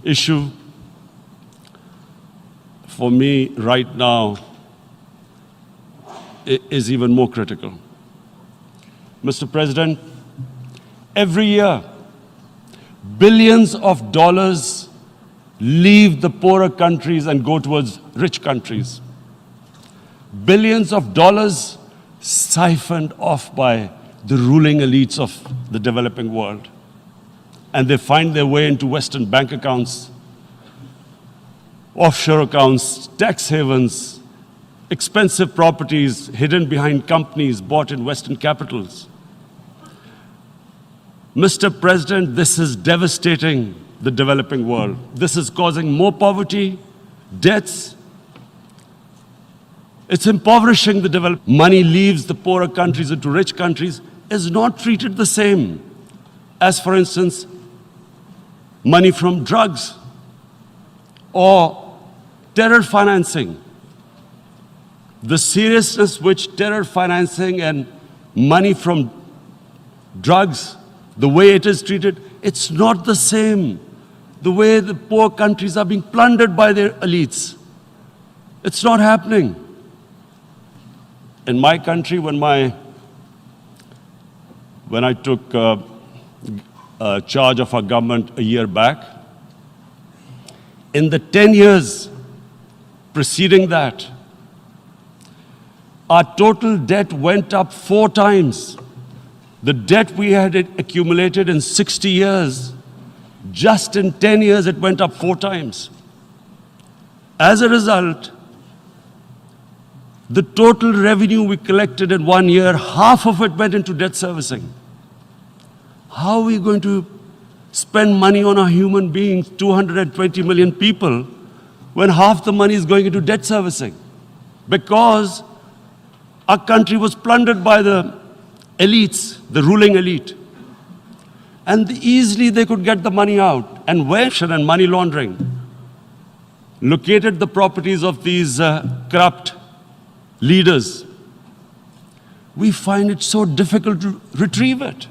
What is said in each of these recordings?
issue for me right now is even more critical. Mr. President, every year, billions of dollars leave the poorer countries and go towards rich countries. Billions of dollars siphoned off by the ruling elites of the developing world. And they find their way into Western bank accounts, offshore accounts, tax havens, expensive properties hidden behind companies bought in Western capitals. Mr. President, this is devastating the developing world. This is causing more poverty, debts. It's impoverishing the developed. Money leaves the poorer countries into rich countries, is not treated the same as, for instance, money from drugs or terror financing. The seriousness which terror financing and money from drugs, the way it is treated, it's not the same. The way the poor countries are being plundered by their elites. It's not happening. In my country, when I took charge of our government a year back, in the 10 years preceding that, our total debt went up 4 times. The debt we had accumulated in 60 years, just in 10 years, it went up 4 times. As a result, the total revenue we collected in 1 year, half of it went into debt servicing. How are we going to spend money on our human beings, 220 million people, when half the money is going into debt servicing? Because our country was plundered by the elites, the ruling elite. And easily they could get the money out. And corruption and money laundering located the properties of these corrupt leaders. We find it so difficult to retrieve it.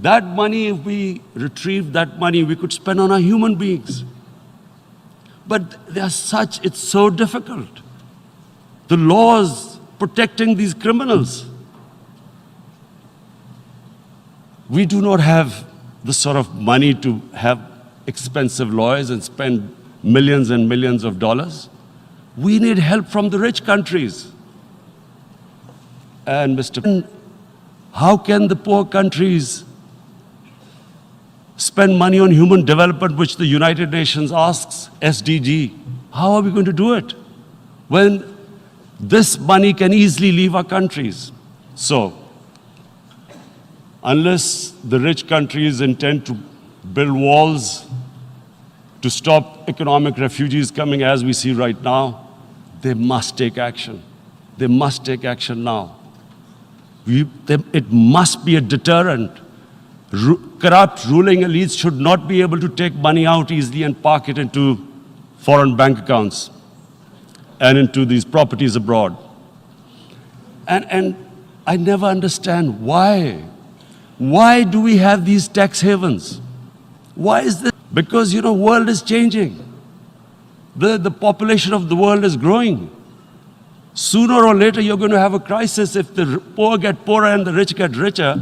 That money, if we retrieved that money, we could spend on our human beings. But they are such, it's so difficult. The laws protecting these criminals. We do not have the sort of money to have expensive lawyers and spend millions and millions of dollars. We need help from the rich countries. And how can the poor countries spend money on human development, which the United Nations asks, SDG? How are we going to do it when this money can easily leave our countries? So, unless the rich countries intend to build walls to stop economic refugees coming as we see right now, they must take action. They must take action now. It must be a deterrent. Corrupt ruling elites should not be able to take money out easily and park it into foreign bank accounts and into these properties abroad. And I never understand why. Why do we have these tax havens? Why is this? Because, the world is changing. The population of the world is growing. Sooner or later, you're going to have a crisis. If the poor get poorer and the rich get richer,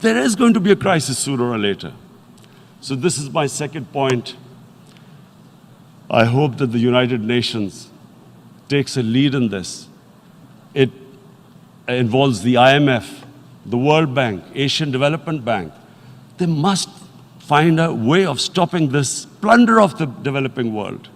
there is going to be a crisis sooner or later. So this is my second point. I hope that the United Nations takes a lead in this. It involves the IMF, the World Bank, Asian Development Bank. They must find a way of stopping this plunder of the developing world.